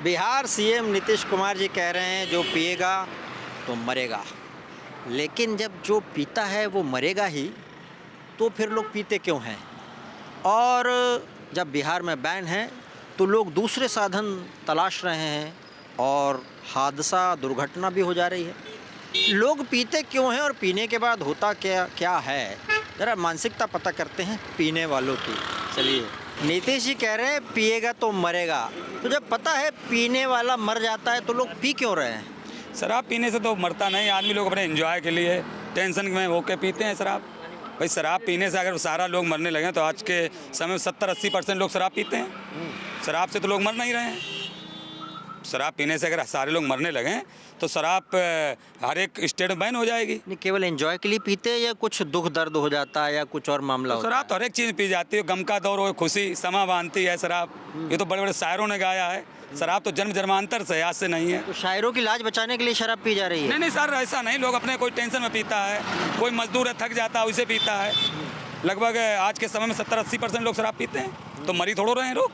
Bihar CM Nitish Kumar ji कह रहे हैं जो पिएगा तो मरेगा, लेकिन जब जो पीता है वो मरेगा ही, तो फिर लोग पीते क्यों हैं? और जब बिहार में बैन है तो लोग दूसरे साधन तलाश रहे हैं और हादसा दुर्घटना भी हो जा रही है। लोग पीते क्यों हैं और पीने के बाद होता क्या क्या है, ज़रा मानसिकता पता करते हैं पीने वालों की। चलिए, नीतीश जी कह रहे हैं पिएगा तो मरेगा, तो जब पता है पीने वाला मर जाता है तो लोग पी क्यों रहे हैं? शराब पीने से तो मरता नहीं आदमी, लोग अपने एंजॉय के लिए टेंशन में होके पीते हैं शराब। भाई शराब पीने से अगर सारा लोग मरने लगे तो आज के समय में 70-80% लोग शराब पीते हैं। शराब से तो लोग मर नहीं रहे हैं। शराब पीने से अगर सारे लोग मरने लगे तो शराब हर एक स्टेट में बैन हो जाएगी। नहीं, केवल एंजॉय के लिए पीते हैं या कुछ दुख दर्द हो जाता है या कुछ और मामला तो होता शराब तो हर एक चीज़ पी जाती है, गम का दौर हो, खुशी समा बांधती है शराब। ये तो बड़े बड़े शायरों ने गाया है। शराब तो जन्म जन्मांतर से, आज से नहीं है। तो शायरों की लाज बचाने के लिए शराब पी जा रही है? नहीं सर, ऐसा नहीं। लोग अपने कोई टेंशन में पीता है, कोई मजदूर है थक जाता है उसे पीता है। लगभग आज के समय में 70-80% लोग शराब पीते हैं, तो मरी थोड़ो रहे हैं लोग।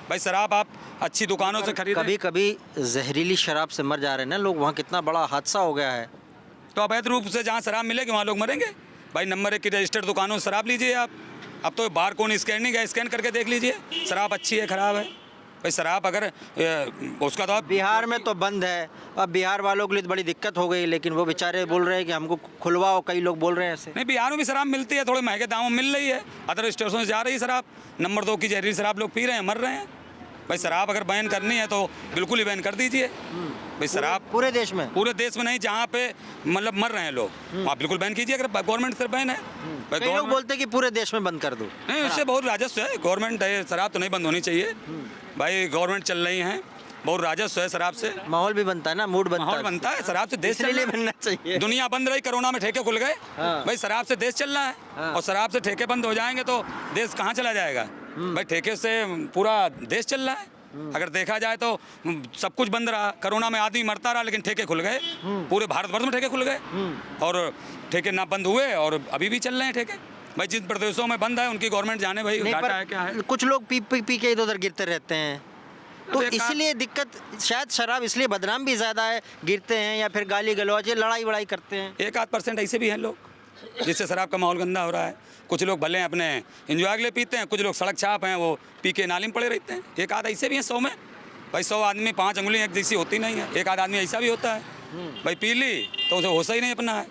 भाई शराब आप अच्छी दुकानों से खरीदें। कभी कभी जहरीली शराब से मर जा रहे हैं ना लोग, वहाँ कितना बड़ा हादसा हो गया है। तो अवैध रूप से जहाँ शराब मिलेगी वहाँ लोग मरेंगे। भाई नंबर 1 की रजिस्टर्ड दुकानों से शराब लीजिए आप। अब तो बार कोड स्कैनिंग है, स्कैन करके देख लीजिए शराब अच्छी है ख़राब है। भाई शराब अगर उसका तो बिहार में तो बंद है, अब बिहार वालों के लिए तो बड़ी दिक्कत हो गई, लेकिन वो बेचारे बोल रहे हैं कि हमको खुलवाओ, कई लोग बोल रहे हैं ऐसे। नहीं, बिहार में भी शराब मिलती है, थोड़े महंगे दामों में मिल रही है। अदर स्टेशनों से जा रही है शराब। नंबर 2 की जहरीली शराब लोग पी रहे हैं, मर रहे हैं। भाई शराब अगर बैन करनी है तो बिल्कुल ही बैन कर दीजिए। भाई शराब पूरे देश में नहीं, जहाँ पे मतलब मर रहे हैं लोग वहाँ बिल्कुल बैन कीजिए अगर गवर्नमेंट से बैन है। भाई कई लोग बोलते हैं कि पूरे देश में बंद कर दो। नहीं, उससे बहुत राजस्व है। गवर्नमेंट है, शराब तो नहीं बंद होनी चाहिए। भाई गवर्नमेंट चल रही है, बहुत राजस्व है शराब से। माहौल भी बनता है ना, मूड बनता है। शराब से देश इसलिए बनना चाहिए। दुनिया बंद रही, कोरोना में ठेके खुल गए। हाँ। भाई शराब से देश चल रहा है और शराब से ठेके बंद हो जाएंगे तो देश कहाँ चला जाएगा? भाई ठेके से पूरा देश चल रहा है। अगर देखा जाए तो सब कुछ बंद रहा, कोरोना में आदमी मरता रहा, लेकिन ठेके खुल गए। पूरे भारतवर्ष में ठेके खुल गए और ठेके ना बंद हुए और अभी भी चल रहे हैं ठेके। भाई जिन प्रदेशों में बंद है उनकी गवर्नमेंट जाने भाई डाटा है क्या है। कुछ लोग पी के इधर उधर गिरते रहते हैं, तो इसलिए दिक्कत। शायद शराब इसलिए बदनाम भी ज़्यादा है, गिरते हैं या फिर गाली गलौज, लड़ाई वड़ाई करते हैं। 1-8% ऐसे भी हैं लोग जिससे शराब का माहौल गंदा हो रहा है। कुछ लोग भले अपने एंजॉय के लिए पीते हैं, कुछ लोग सड़क छाप हैं, वो पी के नाली में पड़े रहते हैं। 1-8 ऐसे भी हैं 100 में। भाई 100 आदमी 5 अंगुली एक जैसी होती नहीं है। 1-8 आदमी ऐसा भी होता है, भाई पी ली तो उसे होश ही नहीं अपना है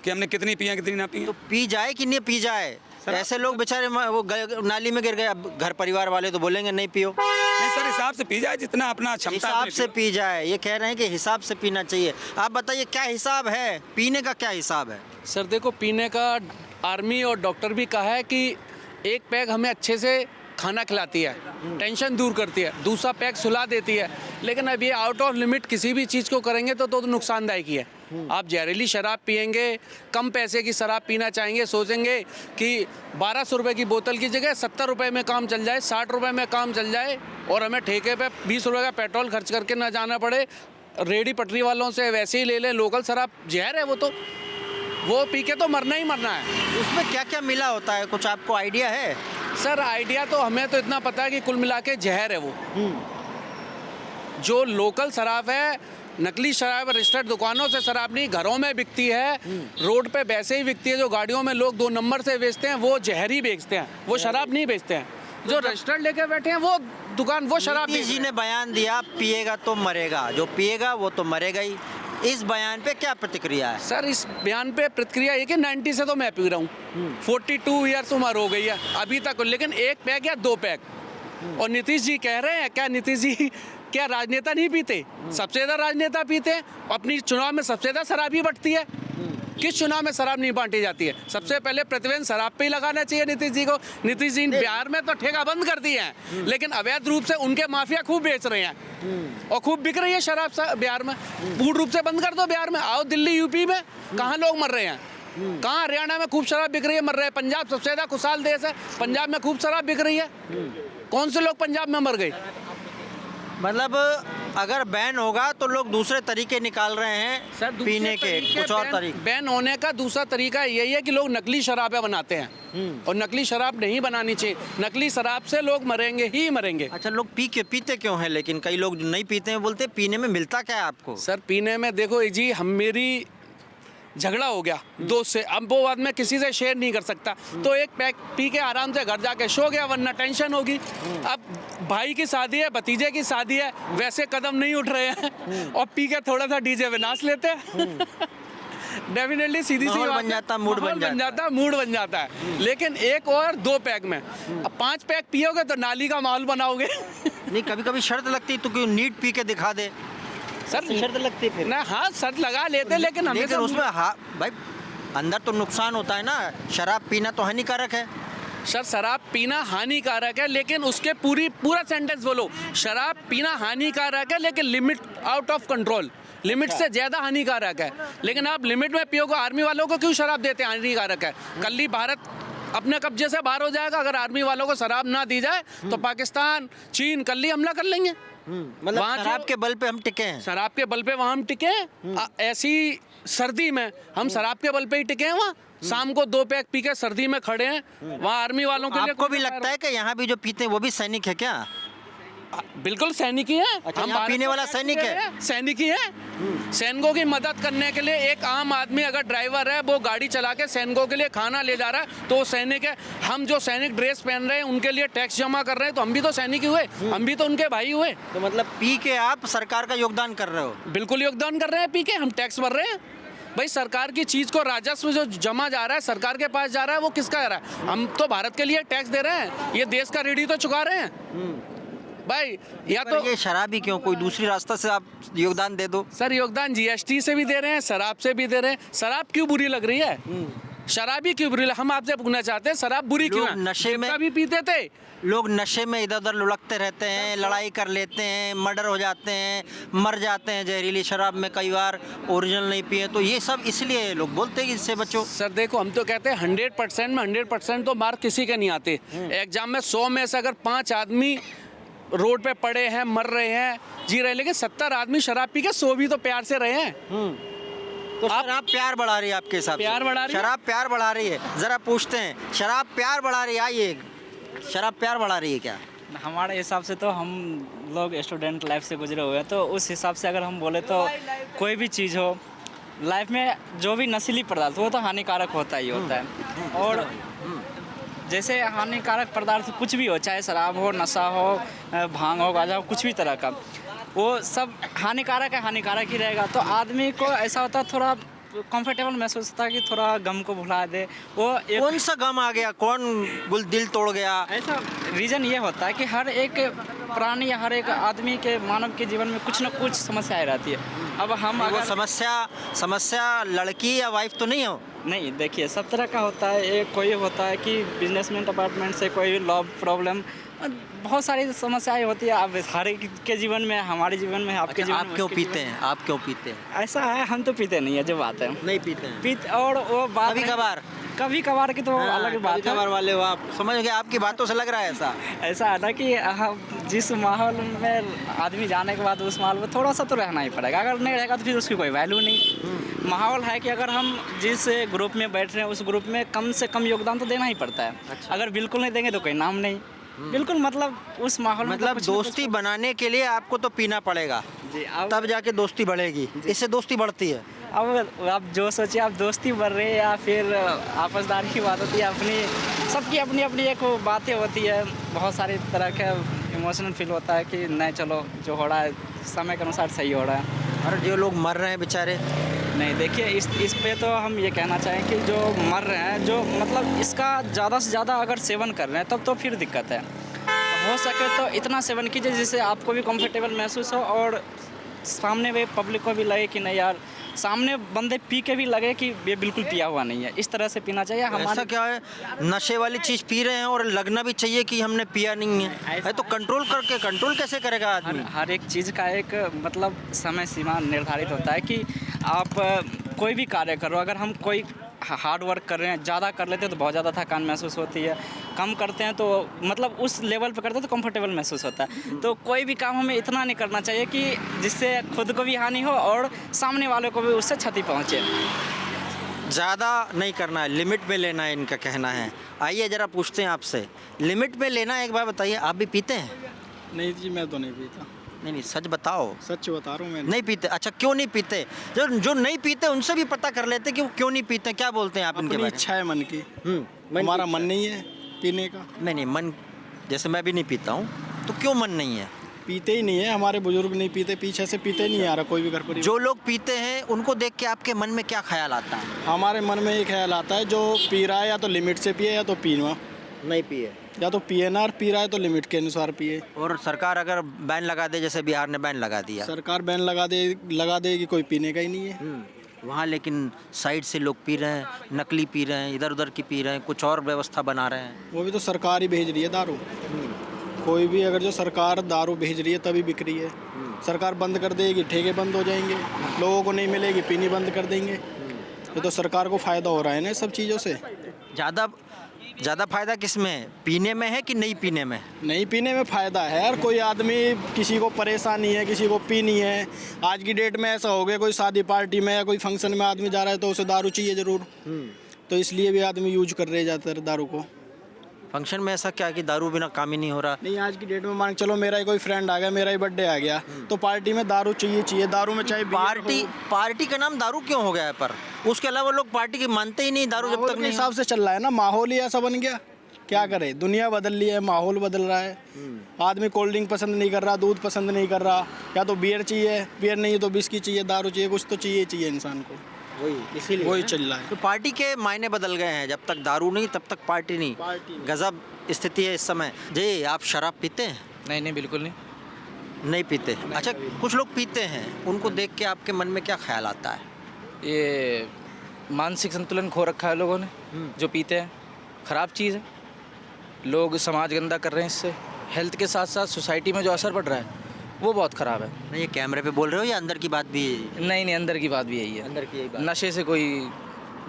कि हमने कितनी पिया कितनी ना पिया। तो पी जाए कि नहीं पी जाए, ऐसे लोग बेचारे वो नाली में गिर गए, अब घर परिवार वाले तो बोलेंगे नहीं पियो। नहीं सर, हिसाब से पी जाए, जितना अपना क्षमता हिसाब से पी जाए, ये कह रहे हैं कि हिसाब से पीना चाहिए। आप बताइए क्या हिसाब है, पीने का क्या हिसाब है? सर देखो, पीने का आर्मी और डॉक्टर भी कहा है कि एक पैग हमें अच्छे से खाना खिलाती है, टेंशन दूर करती है, दूसरा पैग सुला देती है, लेकिन अब ये आउट ऑफ लिमिट किसी भी चीज़ को करेंगे तो नुकसानदायक ही है। आप जहरीली शराब पियेंगे, कम पैसे की शराब पीना चाहेंगे, सोचेंगे कि 1200 रुपये की बोतल की जगह 70 रुपये में काम चल जाए, 60 रुपये में काम चल जाए और हमें ठेके पे 20 रुपये का पेट्रोल खर्च करके ना जाना पड़े। रेडी पटरी वालों से वैसे ही ले लें, लोकल शराब जहर है, वो पी के तो मरना ही मरना है। उसमें क्या क्या मिला होता है, कुछ आपको आइडिया है? सर आइडिया तो हमें तो इतना पता है कि कुल मिला के जहर है वो। जो लोकल शराब है, नकली शराब रजिस्टर्ड दुकानों से शराब नहीं, घरों में बिकती है, रोड पे वैसे ही बिकती है। जो गाड़ियों में लोग 2 नंबर से बेचते हैं वो जहर ही बेचते हैं, वो शराब नहीं बेचते हैं। जो रजिस्टर्ड लेके बैठे हैं वो दुकान वो शराब। नीतीश जी ने बयान दिया पिएगा तो मरेगा, जो पिएगा वो तो मरेगा ही। इस बयान पे क्या प्रतिक्रिया है? सर इस बयान पे प्रतिक्रिया ये कि 90 से तो मैं पी रहा हूँ, 42 ईयर्स उम्र हो गई है अभी तक, लेकिन 1 पैक या 2 पैक। और नीतीश जी कह रहे हैं, क्या नीतीश जी क्या राजनेता नहीं पीते? सबसे ज़्यादा राजनेता पीते हैं। अपनी चुनाव में सबसे ज़्यादा शराब ही बंटती है। किस चुनाव में शराब नहीं बांटी जाती है? सबसे पहले प्रतिबंध शराब पे ही लगाना चाहिए नीतीश जी को। नीतीश जी बिहार में तो ठेका बंद कर दिए हैं, लेकिन अवैध रूप से उनके माफिया खूब बेच रहे हैं और खूब बिक रही है शराब बिहार में। पूर्ण रूप से बंद कर दो बिहार में। आओ दिल्ली यूपी में, कहाँ लोग मर रहे हैं, कहाँ हरियाणा में खूब शराब बिक रही है, मर रहे हैं। पंजाब सबसे ज़्यादा खुशहाल देश है, पंजाब में खूब शराब बिक रही है। कौन से लोग पंजाब में मर गए? मतलब अगर बैन होगा तो लोग दूसरे तरीके निकाल रहे हैं पीने के, कुछ और तरीके। बैन होने का दूसरा तरीका यही है कि लोग नकली शराबें बनाते हैं और नकली शराब नहीं बनानी चाहिए। नकली शराब से लोग मरेंगे ही मरेंगे। अच्छा, लोग पीते क्यों हैं? लेकिन कई लोग जो नहीं पीते हैं बोलते पीने में मिलता क्या है आपको? सर पीने में देखो जी, मेरी झगड़ा हो गया दोस्त से, अब वो बाद में किसी से शेयर नहीं कर सकता, तो एक पैक पी के आराम से घर जाके सो गया, वरना टेंशन होगी। अब भाई की शादी है, भतीजे की शादी है, वैसे कदम नहीं उठ रहे हैं और पी के थोड़ा सा डीजे पे नाच लेते हैं। डेफिनेटली सीधी सी बन जाता, मूड बन जाता है। लेकिन एक और 2 पैक में, अब 5 पैक पियोगे तो नाली का माहौल बनाओगे। नहीं, कभी कभी शर्त लगती तो क्यों नीट पी के दिखा दे। सर शर्त लगती फिर ना, हाँ शर्त लगा लेते, लेकिन हमें उसमें भाई अंदर तो नुकसान होता है ना। शराब पीना तो हानिकारक है। सर शराब पीना हानिकारक है, लेकिन उसके पूरा सेंटेंस बोलो। शराब पीना हानिकारक है लेकिन limit out of control, limit से ज़्यादा हानिकारक है। लेकिन आप लिमिट में पियोगे। आर्मी वालों को क्यों शराब देते हैं? हानिकारक है। कल ही भारत अपने कब्जे से बाहर हो जाएगा अगर आर्मी वालों को शराब ना दी जाए, तो पाकिस्तान, चीन कल ही हमला कर लेंगे। मतलब शराब के बल पे हम टिके हैं। शराब के बल पे वहाँ हम टिके हैं। ऐसी सर्दी में हम शराब के बल पे ही टिके हैं। वहाँ शाम को 2 पैक पी के सर्दी में खड़े हैं। वहाँ आर्मी वालों के लिए आपको भी लगता है कि यहाँ भी जो पीते हैं वो भी सैनिक है क्या? बिल्कुल सैनिक ही है। अच्छा, हम यहाँ पीने वाला सैनिक है? सैनिक ही है। सैनिकों की मदद करने के लिए एक आम आदमी अगर ड्राइवर है, वो गाड़ी चला के सैनिकों के लिए खाना ले जा रहा है, तो वो सैनिक है। हम जो सैनिक ड्रेस पहन रहे हैं उनके लिए टैक्स जमा कर रहे हैं, तो हम भी तो सैनिक ही हुए, हम भी तो उनके भाई हुए। तो मतलब पी के आप सरकार का योगदान कर रहे हो? बिल्कुल योगदान कर रहे हैं। पी के हम टैक्स भर रहे हैं। भाई सरकार की चीज़ को राजस्व जो जमा जा रहा है, सरकार के पास जा रहा है, वो किसका जा रहा है? हम तो भारत के लिए टैक्स दे रहे हैं, ये देश का ऋण तो चुका रहे हैं भाई। या तो ये शराबी क्यों, कोई दूसरी रास्ता से आप योगदान दे दो। सर योगदान जीएसटी से भी दे रहे हैं, शराब से भी दे रहे हैं। शराब क्यों बुरी लग रही है? शराबी क्यों बुरी? हम आपसे पूछना चाहते हैं, शराब बुरी क्यों है? नशे में भी पीते थे लोग, नशे में इधर उधर लुढ़कते रहते हैं, लड़ाई कर लेते हैं, मर्डर हो जाते हैं, मर जाते हैं जहरीली शराब में, कई बार ओरिजिनल नहीं पिए, तो ये सब इसलिए लोग बोलते हैं कि इससे बचो। सर देखो, हम तो कहते हैं 100% में 100% तो मार्क किसी के नहीं आते। एग्जाम में 100 में से अगर 5 आदमी रोड पे पड़े हैं, मर रहे हैं, जी रहे हैं, लेकिन 70 आदमी शराब पी के 100 भी तो प्यार से रहे हैं। तो शराब प्यार बढ़ा रही है आपके हिसाब से? प्यार बढ़ा रही है? शराब प्यार बढ़ा रही है? जरा पूछते हैं, शराब प्यार बढ़ा रही है? आइए, शराब प्यार बढ़ा रही है क्या? हमारे हिसाब से तो हम लोग स्टूडेंट लाइफ से गुजरे हुए हैं, तो उस हिसाब से अगर हम बोले तो कोई भी चीज़ हो लाइफ में, जो भी नशीली पदार्थ वो तो हानिकारक होता ही होता है। और जैसे हानिकारक पदार्थ कुछ भी हो, चाहे शराब हो, नशा हो, भांग हो, गांजा हो, कुछ भी तरह का, वो सब हानिकारक है, हानिकारक ही रहेगा। तो आदमी को ऐसा होता है, थोड़ा कंफर्टेबल महसूस होता है कि थोड़ा गम को भुला दे। वो कौन सा गम आ गया? कौन दिल तोड़ गया? ऐसा रीज़न ये होता है कि हर एक प्राणी या हर एक आदमी के, मानव के जीवन में कुछ न कुछ समस्याएं रहती है। अब हम वो अगर समस्या लड़की या वाइफ तो नहीं हो? नहीं, देखिए सब तरह का होता है। एक कोई होता है कि बिजनेसमैन अपार्टमेंट से, कोई लव प्रॉब्लम, बहुत सारी समस्याएं होती है। अब हर एक के जीवन में, हमारे जीवन में, आपके जीवन में। आप क्यों पीते हैं? आप क्यों पीते हैं? ऐसा है, हम तो पीते नहीं है, जो बात है नहीं पीते हैं? पीते, और वो बात कभी कभार की तो अलग बात है। कभार वाले हो आप, समझ गए, आपकी बातों से लग रहा है ऐसा। ऐसा है ना कि हम जिस माहौल में आदमी जाने के बाद उस माहौल में थोड़ा सा तो रहना ही पड़ेगा। अगर नहीं रहेगा तो फिर उसकी कोई वैल्यू नहीं। माहौल है कि अगर हम जिस ग्रुप में बैठ रहे हैं उस ग्रुप में कम से कम योगदान तो देना ही पड़ता है। अच्छा। अगर बिल्कुल नहीं देंगे तो कोई नाम नहीं। बिल्कुल, मतलब उस माहौल में, मतलब दोस्ती बनाने के लिए आपको तो पीना पड़ेगा जी, तब जाके दोस्ती बढ़ेगी। इससे दोस्ती बढ़ती है। अब आप जो सोचिए, आप दोस्ती बढ़ रही है या फिर आपसदारी की बात होती है, अपनी सबकी अपनी अपनी एक बातें होती है। बहुत सारी तरह का इमोशनल फील होता है कि नहीं, चलो जो हो रहा है समय के अनुसार सही हो रहा है। और जो लोग मर रहे हैं बेचारे, नहीं देखिए, इस पे तो हम ये कहना चाहें कि जो मर रहे हैं, जो मतलब इसका ज़्यादा से ज़्यादा अगर सेवन कर रहे हैं तब तो फिर दिक्कत है। हो सके तो इतना सेवन कीजिए जिससे आपको भी कंफर्टेबल महसूस हो और सामने वे पब्लिक को भी लगे कि नहीं यार, सामने बंदे पी के भी लगे कि ये बिल्कुल पिया हुआ नहीं है। इस तरह से पीना चाहिए। ऐसा क्या है, नशे वाली चीज़ पी रहे हैं और लगना भी चाहिए कि हमने पिया नहीं है। तो कंट्रोल कैसे करेगा आदमी? हर एक चीज़ का एक मतलब समय सीमा निर्धारित होता है कि आप कोई भी कार्य करो। अगर हम कोई हार्ड वर्क कर रहे हैं, ज़्यादा कर लेते हैं तो बहुत ज़्यादा थकान महसूस होती है, कम करते हैं तो मतलब उस लेवल पे करते हैं तो कंफर्टेबल महसूस होता है। तो कोई भी काम हमें इतना नहीं करना चाहिए कि जिससे खुद को भी हानि हो और सामने वालों को भी उससे क्षति पहुँचे। ज़्यादा नहीं करना है, लिमिट में लेना है, इनका कहना है। आइए ज़रा पूछते हैं आपसे, लिमिट में लेना है। एक बार बताइए, आप भी पीते हैं? नहीं जी, मैं तो नहीं पीता। नहीं, सच बताओ। सच बता रहा हूँ मैं। नहीं पीते? अच्छा, क्यों नहीं पीते? जो नहीं पीते उनसे भी पता कर लेते कि वो क्यों नहीं पीते। क्या बोलते हैं आप इनके अपनी बारे में? इच्छा है मन की। हमारा मन नहीं है पीने का। नहीं, मन जैसे मैं भी नहीं पीता हूँ, तो क्यों मन नहीं है? पीते ही नहीं है, हमारे बुजुर्ग नहीं पीते, पीछे से पीते नहीं आ रहा कोई भी घर पर। जो लोग पीते हैं उनको देख के आपके मन में क्या ख्याल आता है? हमारे मन में ये ख्याल आता है, जो पी रहा है या तो लिमिट से पिए या तो पीना, नहीं पिए, या तो पिए ना, और पी रहा है तो लिमिट के अनुसार पिए। और सरकार अगर बैन लगा दे, जैसे बिहार ने बैन लगा दिया, सरकार बैन लगा देगी, कोई पीने का ही नहीं है। वहाँ लेकिन साइड से लोग पी रहे हैं, नकली पी रहे हैं, इधर उधर की पी रहे हैं, कुछ और व्यवस्था बना रहे हैं। वो भी तो सरकार ही भेज रही है दारू। कोई भी अगर जो सरकार दारू भेज रही है तभी बिक रही है। सरकार बंद कर देगी, ठेके बंद हो जाएंगे, लोगों को नहीं मिलेगी, पीनी बंद कर देंगे। ये तो सरकार को फ़ायदा हो रहा है ना सब चीज़ों से। ज़्यादा फायदा किस में है? पीने में है कि नहीं पीने में? नहीं पीने में फ़ायदा है यार। कोई आदमी, किसी को परेशानी है, किसी को पीनी है। आज की डेट में ऐसा हो गया, कोई शादी पार्टी में या कोई फंक्शन में आदमी जा रहा है तो उसे दारू चाहिए ज़रूर। तो इसलिए भी आदमी यूज कर रहे ज़्यादातर दारू को। फंक्शन में ऐसा क्या कि दारू बिना काम ही नहीं हो रहा? नहीं, आज की डेट में मान के चलो, मेरा ही कोई फ्रेंड आ गया, मेरा ही बर्थडे आ गया, तो पार्टी में दारू चाहिए। दारू में चाहे पार्टी का नाम दारू क्यों हो गया है? पर उसके अलावा लोग पार्टी की मानते ही नहीं, दारू जब तक नहीं। हिसाब से चल रहा है ना, माहौल ही ऐसा बन गया। क्या करे, दुनिया बदल रही है, माहौल बदल रहा है। आदमी कोल्ड ड्रिंक पसंद नहीं कर रहा, दूध पसंद नहीं कर रहा, या तो बियर चाहिए, बियर नहीं तो बिस्की चाहिए, दारू चाहिए, कुछ तो चाहिए इंसान को। वही चल रहा है। तो पार्टी के मायने बदल गए हैं, जब तक दारू नहीं तब तक पार्टी नहीं। गजब स्थिति है इस समय। जी, आप शराब पीते हैं? नहीं, बिल्कुल नहीं। नहीं पीते? अच्छा, कुछ लोग पीते हैं, उनको देख के आपके मन में क्या ख्याल आता है? ये मानसिक संतुलन खो रखा है लोगों ने, जो पीते हैं। ख़राब चीज़ है, लोग समाज गंदा कर रहे हैं इससे। हेल्थ के साथ साथ सोसाइटी में जो असर पड़ रहा है वो बहुत ख़राब है। नहीं, ये कैमरे पे बोल रहे हो या अंदर की बात भी है? नहीं, अंदर की बात भी यही है। अंदर की यही बात। नशे से कोई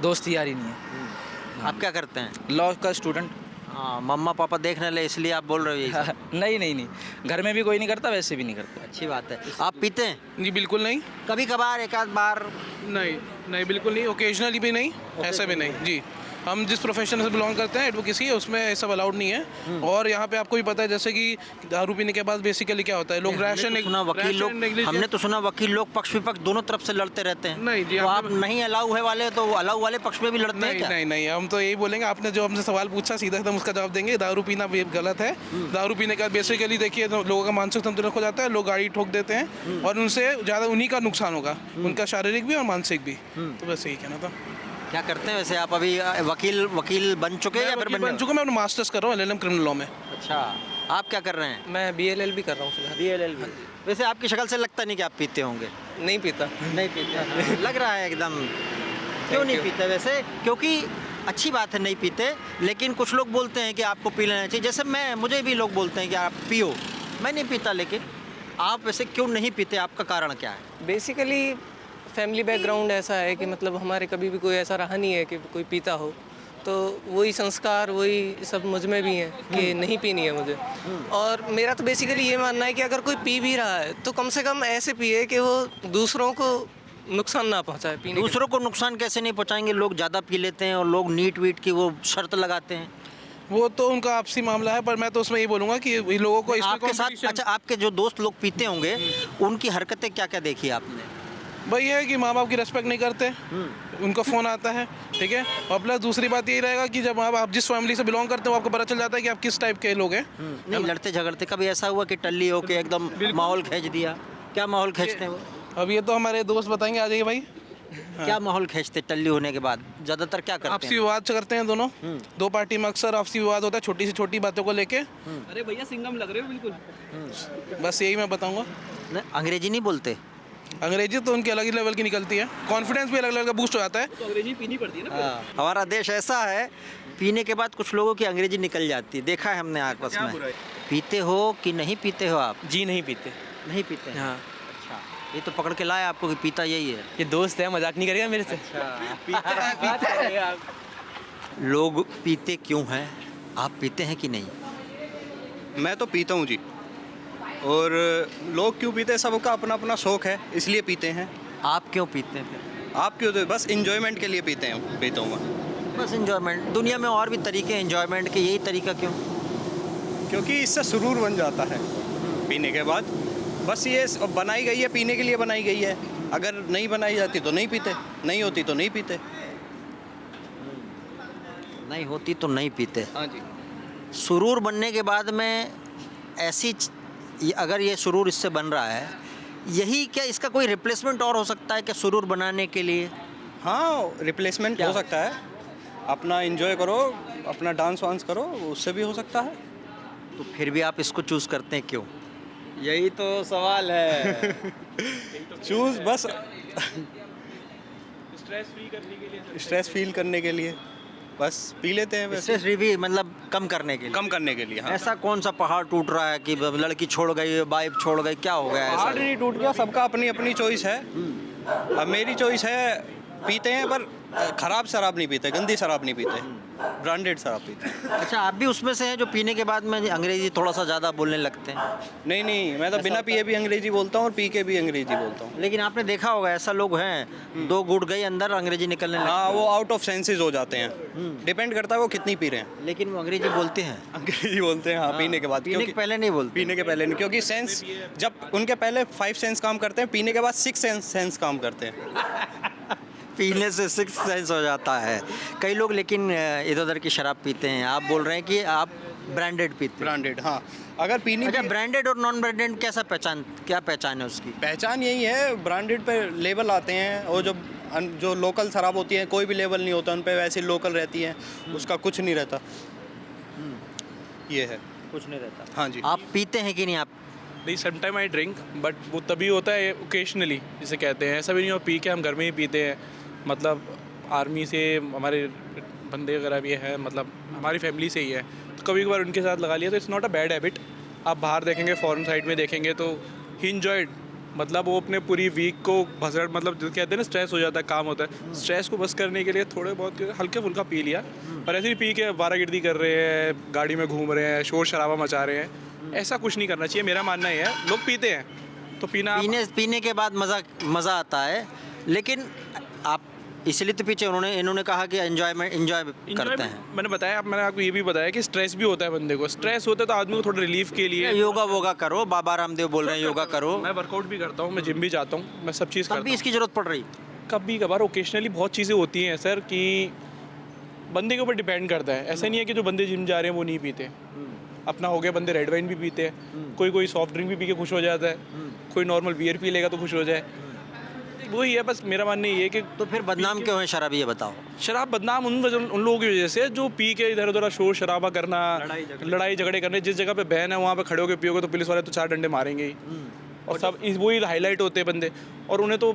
दोस्ती यारी नहीं है। आप क्या करते हैं? लॉ का स्टूडेंट। हाँ, मम्मा पापा देखने ले इसलिए आप बोल रहे हो यही सब? नहीं, घर में भी कोई नहीं करता, वैसे भी नहीं करता। अच्छी बात है। आप पीते हैं? जी बिल्कुल नहीं। कभी कभार, एक आध बार? नहीं बिल्कुल नहीं, ओकेजनली भी नहीं, ऐसा भी नहीं जी। हम जिस प्रोफेशन से बिलोंग करते हैं, एडवोकेसी, उसमें ऐसा अलाउड नहीं है। और यहाँ पे आपको भी पता है, जैसे कि दारू पीने के बाद बेसिकली क्या होता है, लोग हमने तो सुना वकील लोग पक्ष विपक्ष दोनों तरफ से लड़ते रहते हैं। नहीं जी, तो आप नहीं अलाउ है वाले, तो अलाउ वाले पक्ष में भी लड़ते हैं क्या? नहीं, हम तो यही बोलेंगे, आपने जो हमसे सवाल पूछा सीधा एकदम उसका जवाब देंगे। दारू पीना गलत है। दारू पीने का बेसिकली देखिए तो लोगों का मानसिक संतुलन खो जाता है, लोग गाड़ी ठोक देते हैं और उनसे ज़्यादा उन्हीं का नुकसान होगा, उनका शारीरिक भी और मानसिक भी। तो बस यही कहना था। क्या करते हैं वैसे आप? अभी वकील बन चुके हैं या फिर बन चुका? मैं अपना मास्टर्स कर रहा हूँ LLM क्रिमिनल लॉ में। अच्छा, आप क्या कर रहे हैं? मैं BLLB कर रहा हूँ फिलहाल। BLLB। वैसे आपकी शक्ल से लगता नहीं कि आप पीते होंगे। नहीं पीता। नहीं पीते लग रहा है एकदम। क्यों नहीं पीते वैसे? क्योंकि अच्छी बात है नहीं पीते, लेकिन कुछ लोग बोलते हैं कि आपको पी लेना चाहिए। जैसे मुझे भी लोग बोलते हैं कि आप पियो, मैं नहीं पीता। लेकिन आप वैसे क्यों नहीं पीते? आपका कारण क्या है? बेसिकली फैमिली बैकग्राउंड ऐसा है कि मतलब हमारे कभी भी कोई ऐसा रहा नहीं है कि कोई पीता हो, तो वही संस्कार, वही सब मुझ में भी है कि नहीं पीनी है मुझे। और मेरा तो बेसिकली ये मानना है कि अगर कोई पी भी रहा है तो कम से कम ऐसे पिए कि वो दूसरों को नुकसान ना पहुंचाए। पीने दूसरों को नुकसान कैसे नहीं पहुंचाएंगे? लोग ज़्यादा पी लेते हैं और लोग नीट वीट की वो शर्त लगाते हैं। वो तो उनका आपसी मामला है, पर मैं तो उसमें ये बोलूँगा कि लोगों को आपके साथ, अच्छा, आपके जो दोस्त लोग पीते होंगे उनकी हरकतें क्या क्या देखी आपने? भाई ये है कि माँ बाप की रेस्पेक्ट नहीं करते, उनका फ़ोन आता है, ठीक है। और प्लस दूसरी बात यही रहेगा कि जब आप जिस फैमिली से बिलोंग करते हो आपको पता चल जाता है कि आप किस टाइप के लोग हैं। नहीं, लड़ते झगड़ते कभी ऐसा हुआ कि टल्ली हो के एकदम माहौल खींच दिया? क्या माहौल खींचते हैं वो? अब ये तो हमारे दोस्त बताएंगे, आ जाइए भाई। क्या माहौल खींचते टल्ली होने के बाद? ज़्यादातर क्या करते हैं? आपसी विवाद करते हैं दोनों। दो पार्टी में अक्सर आपसी विवाद होता है, छोटी से छोटी बातों को लेके। अरे भैया सिंघम लग रहे हो बिल्कुल। बस यही मैं बताऊँगा। अंग्रेजी नहीं बोलते? अंग्रेजी तो उनकी अलग ही लेवल की निकलती है, कॉन्फिडेंस भी अलग लेवल का बूस्ट हो जाता है। तो अंग्रेजी पीनी पड़ती है ना। हमारा देश ऐसा है, पीने के बाद कुछ लोगों की अंग्रेजी निकल जाती है, देखा है हमने आपस में। पीते हो कि नहीं पीते हो आप? जी नहीं पीते। नहीं पीते? हाँ। अच्छा, ये तो पकड़ के लाया आपको कि पीता यही है। ये दोस्त है, मजाक नहीं करेगा मेरे से। लोग पीते क्यों हैं? आप पीते हैं कि नहीं? मैं तो पीता हूँ जी। और लोग क्यों पीते हैं, सबका अपना अपना शौक है, इसलिए पीते हैं। आप क्यों पीते हैं फिर? आप क्यों? तो बस इंजॉयमेंट के लिए पीते हैं, पीता हूँ मैं। बस इंजॉयमेंट। दुनिया में और भी तरीके हैं इंजॉयमेंट के, यही तरीका क्यों? क्योंकि इससे सुरूर बन जाता है पीने के बाद। बस ये बनाई गई है, पीने के लिए बनाई गई है। अगर नहीं बनाई जाती तो नहीं पीते, नहीं होती तो नहीं पीते। नहीं होती तो नहीं पीते। हाँ जी। सुरूर बनने के बाद में अगर ये सुरूर इससे बन रहा है, यही क्या इसका कोई रिप्लेसमेंट और हो सकता है क्या सुरूर बनाने के लिए? हाँ, रिप्लेसमेंट हो सकता है। अपना एंजॉय करो, अपना डांस वांस करो, उससे भी हो सकता है। तो फिर भी आप इसको चूज़ करते हैं क्यों? यही तो सवाल है। चूज बस स्ट्रेस फील करने के लिए बस पी लेते हैं। वैसे स्ट्रेस भी मतलब कम करने के लिए? कम करने के लिए। हाँ। ऐसा कौन सा पहाड़ टूट रहा है कि लड़की छोड़ गई, वाइफ छोड़ गई, क्या हो गया ऐसा? पहाड़ नहीं टूट गया, सबका अपनी अपनी चॉइस है। अब मेरी चॉइस है, पीते हैं पर खराब शराब नहीं पीते, गंदी शराब नहीं पीते, ब्रांडेड शराब पीते हैं। अच्छा, आप भी उसमें से हैं जो पीने के बाद में अंग्रेजी थोड़ा सा ज़्यादा बोलने लगते हैं? नहीं, मैं तो बिना पिए भी अंग्रेजी बोलता हूँ और पी के भी अंग्रेजी बोलता हूँ। लेकिन आपने देखा होगा ऐसा लोग हैं, 2 घूंट गई अंदर अंग्रेजी निकलने लगती हाँ, है। वो आउट ऑफ सेंसेस हो जाते हैं। डिपेंड करता है वो कितनी पी रहे हैं। लेकिन वो अंग्रेजी बोलते हैं। अंग्रेजी बोलते हैं, हाँ, पीने के बाद। पीने के पहले नहीं बोलते। पीने के पहले नहीं, क्योंकि सेंस जब उनके पहले 5 सेंस काम करते हैं, पीने के बाद 6 सेंस काम करते हैं। पीने से 6 सेंस हो जाता है। कई लोग लेकिन इधर उधर की शराब पीते हैं। आप बोल रहे हैं कि आप ब्रांडेड पीते हैं। ब्रांडेड, हाँ। अगर पीनी अच्छा, ब्रांडेड और नॉन ब्रांडेड क्या पहचान है उसकी? पहचान यही है, ब्रांडेड पे लेबल आते हैं, और जो लोकल शराब होती है कोई भी लेबल नहीं होता उन पे, वैसे लोकल रहती है, उसका कुछ नहीं रहता। ये है, कुछ नहीं रहता। हाँ जी। आप पीते हैं कि नहीं? आप नहीं, समटाइम आई ड्रिंक, बट वो तभी होता है ओकेशनली जिसे कहते हैं। ऐसा भी नहीं हो पी के हम घर में ही पीते हैं। मतलब आर्मी से हमारे बंदे वगैरह भी हैं, मतलब हमारी फैमिली से ही है, तो कभी कभार उनके साथ लगा लिया, तो it's not a bad habit. आप बाहर देखेंगे, फॉरेन साइड में देखेंगे तो ही इंजॉयड, मतलब वो अपने पूरी वीक को भसड़, मतलब जो कहते हैं ना स्ट्रेस हो जाता है, काम होता है, स्ट्रेस को बस करने के लिए थोड़े बहुत हल्का फुल्का पी लिया, पर ऐसे ही पी के वारागिर्दी कर रहे हैं, गाड़ी में घूम रहे हैं, शोर शराबा मचा रहे हैं, ऐसा कुछ नहीं करना चाहिए। मेरा मानना ये है, लोग पीते हैं तो पीने के बाद मज़ा आता है, लेकिन आप इसलिए तो पीछे इन्होंने कहा कि एंजॉय करते हैं। मैंने आपको ये भी बताया कि स्ट्रेस भी होता है बंदे को। स्ट्रेस होता है तो आदमी को थोड़ा रिलीफ के लिए योगा वोगा करो। बाबा रामदेव बोल रहे हैं योगा करो। मैं वर्कआउट भी करता हूँ, मैं जिम भी जाता हूँ, मैं सब चीज़ करता हूँ। इसकी ज़रूरत पड़ रही? कभी कभार ओकेशनली बहुत चीज़ें होती हैं सर, कि बंदे के ऊपर डिपेंड करता है। ऐसा नहीं है कि जो बंदे जिम जा रहे हैं वो नहीं पीते। अपना हो गया, बंदे रेड वाइन भी पीते हैं, कोई सॉफ्ट ड्रिंक भी पी के खुश हो जाता है, कोई नॉर्मल बियर पी लेगा तो खुश हो जाए। वही है, बस मेरा मानना ये है कि तो फिर बदनाम क्यों है शराब, ये बताओ? शराब बदनाम उन लोगों की वजह से जो पी के इधर उधर शोर शराबा करना, लड़ाई झगड़े करने। जिस जगह पे बैन है वहाँ पे खड़े होकर पियोगे तो पुलिस वाले तो 4 डंडे मारेंगे ही, और सब वही हाईलाइट होते हैं बंदे। और उन्हें तो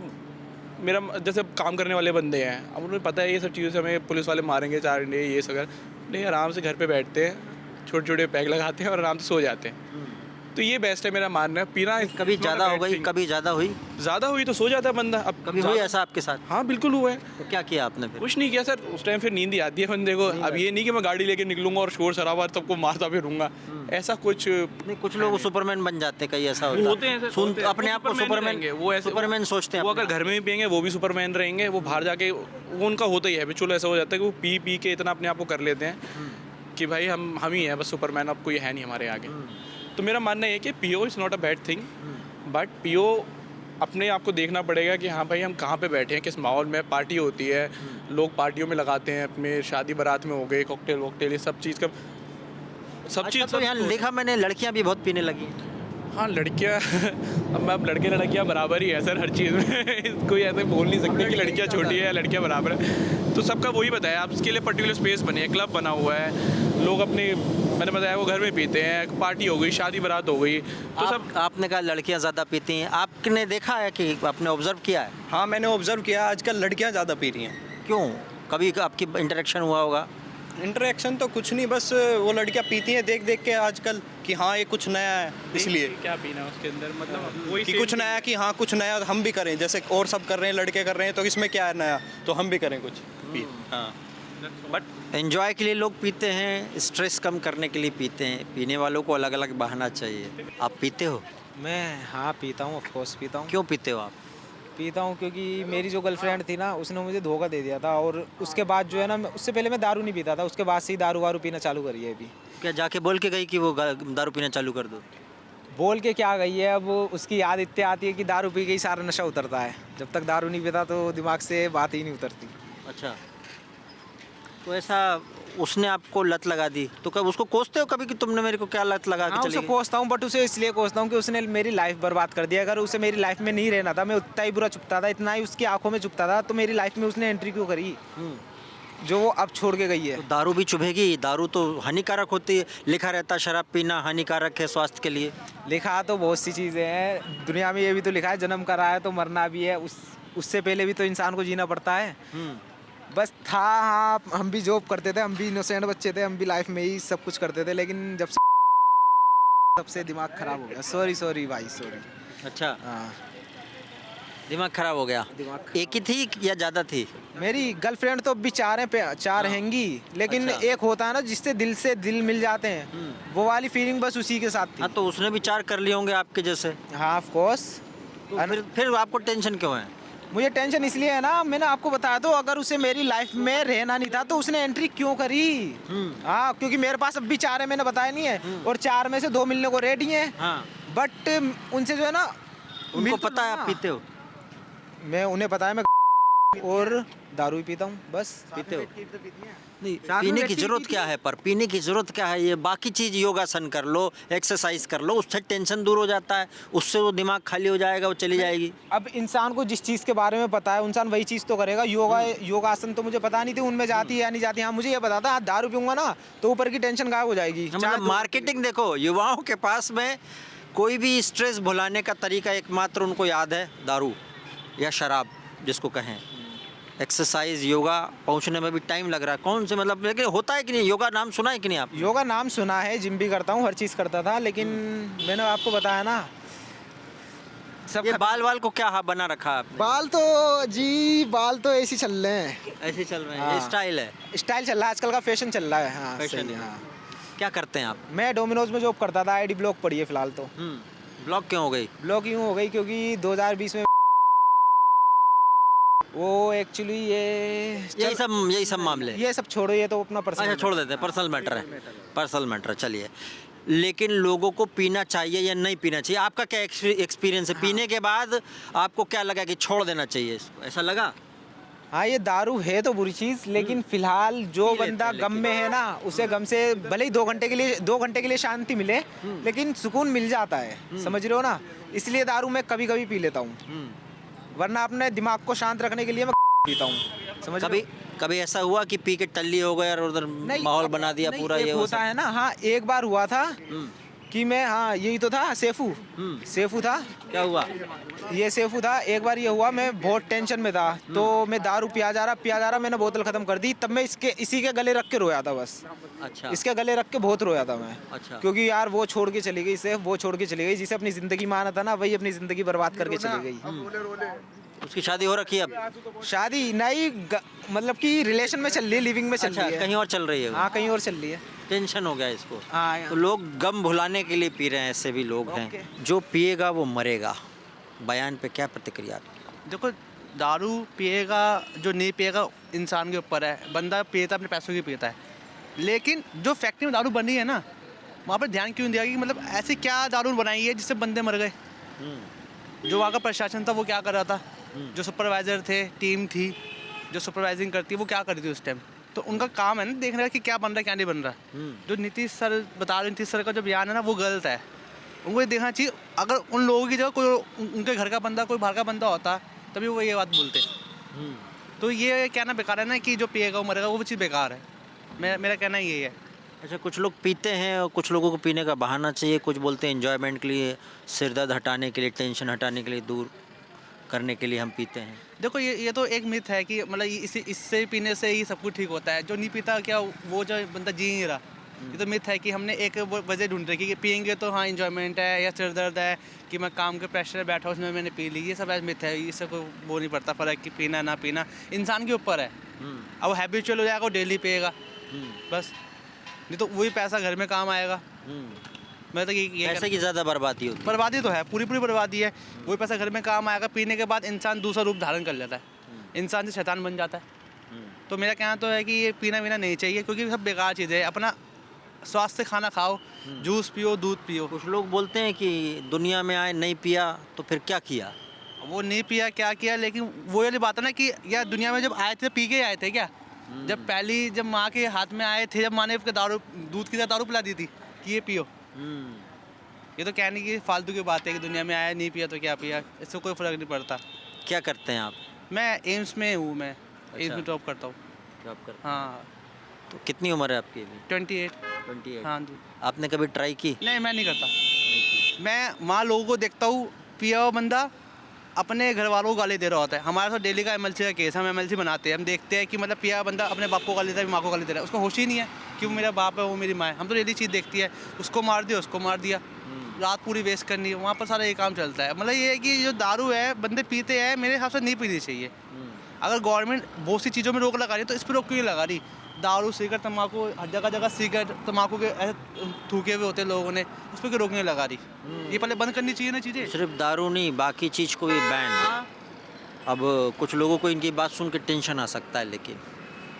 मेरा जैसे काम करने वाले बंदे हैं, अब उन्हें पता है ये सब चीज़ों से हमें पुलिस वाले मारेंगे, 4 डंडे ये सब, नहीं, आराम से घर पर बैठते हैं, छोटे छोटे पैग लगाते हैं और आराम से सो जाते हैं। तो ये बेस्ट है मेरा मानना है। पीना कभी ज़्यादा हो गई, कभी ज़्यादा हुई तो सो जाता है बंदा। अब कभी हुई ऐसा आपके साथ? हाँ, बिल्कुल हुआ है। तो क्या किया आपने फिर? कुछ नहीं किया सर, उस टाइम फिर नींद ही आती है बंदे को। अब ये नहीं कि मैं गाड़ी लेके निकलूंगा और शोर शराबा सबको मारता फिरूंगा, ऐसा कुछ नहीं। कुछ लोग सुपरमैन बन जाते हैं, कई ऐसा होते हैं अपने आप को सुपरमैन सोचते हैं। वो अगर घर में भी पियेंगे वो भी सुपरमैन रहेंगे, वो बाहर जाके वो उनका होता ही है। चलो ऐसा हो जाता है कि वो पी के इतना अपने आप को कर लेते हैं कि भाई हम ही हैं बस सुपरमैन, अब कोई है नहीं हमारे आगे। तो मेरा मानना है कि PO is not a bad thing, but PO अपने आप को देखना पड़ेगा कि हाँ भाई हम कहाँ पे बैठे हैं, किस माहौल में। पार्टी होती है, लोग पार्टियों में लगाते हैं, अपने शादी बारात में हो गए, कॉकटेल वॉकटेल, ये सब चीज़ का तो यहाँ देखा मैंने लड़कियाँ भी बहुत पीने लगी। हाँ, लड़कियाँ अब लड़के लड़कियाँ बराबर ही है सर हर चीज़ में। कोई ऐसे बोल नहीं सकते कि लड़कियाँ छोटी है या लड़कियाँ बराबर है। तो सबका वही बताया, आप इसके लिए पर्टिकुलर स्पेस बने, क्लब बना हुआ है, लोग अपने, मैंने बताया वो घर में पीते हैं, पार्टी हो गई, शादी बारात हो गई, तो सब। आपने कहा लड़कियाँ ज़्यादा पीती हैं, आपने देखा है कि आपने ऑब्जर्व किया है? हाँ, मैंने ऑब्जर्व किया, आजकल लड़कियाँ ज़्यादा पी रही हैं। क्यों? कभी आपकी इंटरेक्शन हुआ होगा? इंटरेक्शन तो कुछ नहीं, बस वो लड़कियां पीती हैं देख देख के आजकल कि हाँ ये कुछ नया है, इसलिए क्या पीना उसके अंदर, मतलब वही कि कुछ नया, कि हाँ कुछ नया हम भी करें, जैसे और सब कर रहे हैं, लड़के कर रहे हैं, तो इसमें क्या है नया, तो हम भी करें कुछ पी। हाँ बट एंजॉय के लिए लोग पीते हैं, स्ट्रेस कम करने के लिए पीते हैं। पीने वालों को अलग अलग बहाना चाहिए। आप पीते हो? मैं हाँ पीता हूँ, ऑफ कोर्स पीता हूँ। क्यों पीते हो आप? पीता हूँ क्योंकि मेरी जो गर्लफ्रेंड थी ना, उसने मुझे धोखा दे दिया था, और उसके बाद जो है ना, उससे पहले मैं दारू नहीं पीता था, उसके बाद से ही दारू वारू पीना चालू करी है अभी। क्या जाके बोल के गई कि वो दारू पीना चालू कर दो? बोल के क्या गई है, अब उसकी याद इतनी आती है कि दारू पी के ही सारा नशा उतरता है। जब तक दारू नहीं पीता तो दिमाग से बात ही नहीं उतरती। अच्छा, तो ऐसा उसने आपको लत लगा दी, तो कब उसको कोसते हो कभी कि तुमने मेरे को क्या लत लगा के हाँ, चली उसे गई? कोसता हूँ, बट उसे इसलिए कोसता हूँ कि उसने मेरी लाइफ बर्बाद कर दिया। अगर उसे मेरी लाइफ में नहीं रहना था, मैं उतना ही बुरा चुपता था, इतना ही उसकी आंखों में चुपता था, तो मेरी लाइफ में उसने एंट्री क्यों करी जो वो अब छोड़ के गई है। तो दारू भी चुभेगी, दारू तो हानिकारक होती है, लिखा रहता है शराब पीना हानिकारक है स्वास्थ्य के लिए। लिखा तो बहुत सी चीज़ें हैं दुनिया में, ये भी तो लिखा है जन्म करा है तो मरना भी है, उससे पहले भी तो इंसान को जीना पड़ता है। बस था, हाँ हम भी जॉब करते थे, हम भी इनोसेंट बच्चे थे, हम भी लाइफ में ही सब कुछ करते थे, लेकिन जब सबसे दिमाग खराब हो गया। सॉरी भाई, सॉरी। अच्छा, हाँ, दिमाग खराब हो गया। दिमाग एक ही थी या ज़्यादा थी? मेरी गर्लफ्रेंड तो अभी चार हैंगी, लेकिन अच्छा। एक होता है ना जिससे दिल से दिल मिल जाते हैं, वो वाली फीलिंग बस उसी के साथ थी। हाँ, तो उसने भी 4 कर लिए होंगे आपके जैसे। हाँ ऑफ कोर्स। तो फिर आपको टेंशन क्यों है? मुझे टेंशन इसलिए है ना, मैंने आपको बताया तो, अगर उसे मेरी लाइफ में रहना नहीं था तो उसने एंट्री क्यों करी। हाँ, क्योंकि मेरे पास अब भी 4 है, मैंने बताया नहीं है, और 4 में से 2 मिलने को रेडी हैं। हाँ, बट उनसे जो है ना, उनको पता है आप पीते हो? मैं उन्हें पता है मैं और दारू भी पीता हूँ, बस। पीते हो? नहीं, पीने की जरूरत क्या है? पर पीने की जरूरत क्या है? ये बाकी चीज योगासन कर लो, एक्सरसाइज कर लो, उससे टेंशन दूर हो जाता है, उससे वो दिमाग खाली हो जाएगा, वो चली जाएगी। अब इंसान को जिस चीज़ के बारे में पता है, इंसान वही चीज़ तो करेगा। योगासन तो मुझे पता नहीं थी उनमें जाती है या नहीं जाती। हाँ, मुझे ये पता था, दारू पीऊंगा ना तो ऊपर की टेंशन गायब हो जाएगी। मतलब मार्केटिंग देखो, युवाओं के पास में कोई भी स्ट्रेस भुलाने का तरीका एकमात्र उनको याद है, दारू या शराब जिसको कहें। एक्सरसाइज, योगा पहुंचने में भी टाइम लग रहा है। कौन से मतलब, लेकिन होता है कि नहीं? योगा नाम सुना है कि नहीं आप? योगा नाम सुना है, जिम भी करता हूँ, हर चीज़ करता था, लेकिन मैंने आपको बताया ना, सब ये बाल को क्या बना रखा है आपने? बाल तो ऐसे चल रहे हैं, ऐसे चल रहे हैं, हाँ। ये स्टाइल है? स्टाइल चल रहा है आजकल का, फैशन चल रहा है। हाँ, फैशन सही, है। हाँ। क्या करते हैं आप? मैं डोमिनोज में जॉब करता था, आईडी ब्लॉक पड़ी है फिलहाल तो। ब्लॉक क्यों हो गई? ब्लॉक यूँ हो गई क्योंकि 2020 में वो एक्चुअली यही सब मामले। ये सब छोड़ो, ये तो अपना पर्सनल। अच्छा, छोड़ देते हैं, पर्सनल मैटर है, पर्सनल मैटर। चलिए, लेकिन लोगों को पीना चाहिए या नहीं पीना चाहिए? आपका क्या एक्सपीरियंस है? पीने के बाद आपको क्या लगा कि छोड़ देना चाहिए इसको, ऐसा लगा? हाँ, ये दारू है तो बुरी चीज़, लेकिन फिलहाल जो बंदा गम में है ना, उसे गम से भले ही 2 घंटे के लिए शांति मिले, लेकिन सुकून मिल जाता है। समझ रहे हो ना? इसलिए दारू मैं कभी कभी पी लेता हूँ, वरना अपने दिमाग को शांत रखने के लिए मैं पीता हूँ। समझ रहे हो? कभी ऐसा हुआ कि पी के टल्ली हो गए और उधर माहौल बना दिया पूरा? एक ये होता है ना। हाँ, एक बार हुआ था कि मैं, हाँ यही तो था, सेफू था। क्या हुआ? ये सेफू था। एक बार ये हुआ, मैं बहुत टेंशन में था, तो मैं दारू पिया जा रहा, मैंने बोतल खत्म कर दी, तब मैं इसी के गले रख के रोया था बस। अच्छा, इसके गले रख के बहुत रोया था मैं। अच्छा। क्योंकि यार वो छोड़ के चली गई, वो छोड़ के चली गई, जिसे अपनी जिंदगी माना था ना, वही अपनी जिंदगी बर्बाद करके चली गई। उसकी शादी हो रखी है अब? शादी नहीं, मतलब कि रिलेशन में चल रही है, लिविंग में चल अच्छा, रही है। कहीं और चल रही है वो? हाँ, कहीं और चल रही है। टेंशन हो गया इसको। हाँ, तो लोग गम भुलाने के लिए पी रहे हैं, ऐसे भी लोग हैं। जो पिएगा वो मरेगा, बयान पे क्या प्रतिक्रिया? देखो, दारू पिएगा, जो नहीं पिएगा इंसान के ऊपर है। बंदा पिएता अपने पैसों की पिएता है, लेकिन जो फैक्ट्री में दारू बनी है ना, वहाँ पर ध्यान क्यों दिया कि मतलब ऐसी क्या दारू बनाई है जिससे बंदे मर गए। जो वहाँ का प्रशासन था वो क्या कर रहा था, जो सुपरवाइज़र थे, टीम थी जो सुपरवाइजिंग करती है, वो क्या कर रही थी उस टाइम। तो उनका काम है ना देखने का कि क्या बन रहा है क्या नहीं बन रहा। जो नीतीश सर बता रहे, नीतीश सर का जो बयान है ना, वो गलत है। उनको ये देखना चाहिए, अगर उन लोगों की जगह कोई उनके घर का बंदा, कोई बाहर का बंदा होता, तभी वो ये बात बोलते। तो ये कहना बेकार है ना कि जो पिएगा वो मरेगा, वो चीज़ बेकार है। मेरा कहना यही है। अच्छा, कुछ लोग पीते हैं और कुछ लोगों को पीने का बहाना चाहिए, कुछ बोलते हैं एंजॉयमेंट के लिए, सिर दर्द हटाने के लिए, टेंशन हटाने के लिए, दूर करने के लिए हम पीते हैं? देखो ये तो एक मिथ है कि मतलब इससे पीने से ही सब कुछ ठीक होता है। जो नहीं पीता क्या वो जो बंदा जी नहीं रहा। ये तो मिथ है कि हमने एक वजह ढूंढ रखी कि पियेंगे तो हाँ इंजॉयमेंट है, या सिर दर्द है कि मैं काम के प्रेशर में बैठा उसमें मैंने पी ली। ये सब मिथ है, इससे कोई वो नहीं पड़ता फ़र्क कि पीना ना पीना इंसान के ऊपर है। अब वो हैबिचुअल हो जाएगा, वो डेली पिएगा बस, नहीं तो वही पैसा घर में काम आएगा। मैं तो ये पैसे की ज़्यादा बर्बादी होती है। बर्बादी तो है, पूरी बर्बादी है। वही पैसा घर में काम आएगा, पीने के बाद इंसान दूसरा रूप धारण कर लेता है, इंसान से शैतान बन जाता है। तो मेरा कहना तो है कि ये पीना वीना नहीं चाहिए, क्योंकि सब बेकार चीज़ें है। अपना स्वास्थ्य से खाना खाओ, जूस पियो, दूध पियो। कुछ लोग बोलते हैं कि दुनिया में आए नहीं पिया तो फिर क्या किया? वो नहीं पिया क्या किया, लेकिन वो वाली बात है ना कि यार दुनिया में जब आए थे पी के आए थे क्या? जब माँ के हाथ में आए थे, जब माँ ने दारू दूध की दारू पिला दी थी कि ये पियो। ये तो कहने की फालतू की बात है कि दुनिया में आया नहीं पिया तो क्या पिया, इससे कोई फ़र्क नहीं पड़ता। क्या करते हैं आप? मैं एम्स में हूँ, मैं एम्स में जॉब करता हूँ। जॉब करते हैं? हाँ। तो कितनी उम्र है आपकी अभी? 28। हाँ जी। आपने कभी ट्राई की? नहीं, मैं नहीं करता। मैं वहाँ लोगों को देखता हूँ, पिया हुआ बंदा अपने घर वालों को गाली दे रहा होता है। हमारे साथ डेली का एमएलसी का केस है, हम एमएलसी बनाते हैं, हम देखते हैं कि मतलब पिया हुआ बंदा अपने बाप को गाली दे रहा है, माँ को गाली दे रहा है। उसको होश ही नहीं है कि वो मेरा बाप है, वो मेरी माँ है। हम तो डेली चीज़ देखती है, उसको मार दिया, उसको मार दिया, रात पूरी वेस्ट करनी है, वहाँ पर सारा ये काम चलता है। मतलब ये है कि जो दारू है बंदे पीते हैं, मेरे हिसाब से नहीं पीनी चाहिए। अगर गवर्नमेंट बहुत सी चीज़ों में रोक लगा रही है तो इस पर रोक क्यों नहीं लगा रही? दारू, सिगरेट, तम्बाकू, हर जगह सिगरेट तम्बाकू के ऐसे थूके हुए होते हैं लोगों ने, उस पर क्यों रोक नहीं लगा रही? ये पहले बंद करनी चाहिए ना चीज़ें। सिर्फ दारू नहीं, बाकी चीज़ को भी बैन। हाँ। अब कुछ लोगों को इनकी बात सुन के टेंशन आ सकता है, लेकिन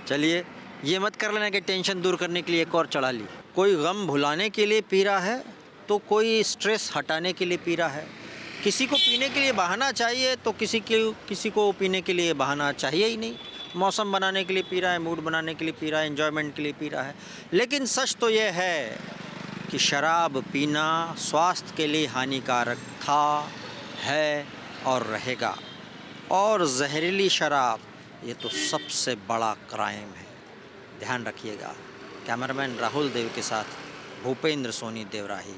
चलिए ये मत कर लेना कि टेंशन दूर करने के लिए एक और चढ़ा ली। कोई गम भुलाने के लिए पी रहा है तो कोई स्ट्रेस हटाने के लिए पी रहा है। किसी को पीने के लिए बहाना चाहिए तो किसी को पीने के लिए बहाना चाहिए ही नहीं। मौसम बनाने के लिए पी रहा है, मूड बनाने के लिए पी रहा है, एंजॉयमेंट के लिए पी रहा है। लेकिन सच तो ये है कि शराब पीना स्वास्थ्य के लिए हानिकारक था, है और रहेगा। और जहरीली शराब ये तो सबसे बड़ा क्राइम है, ध्यान रखिएगा। कैमरामैन राहुल देव के साथ भूपेंद्र सोनी देवराही।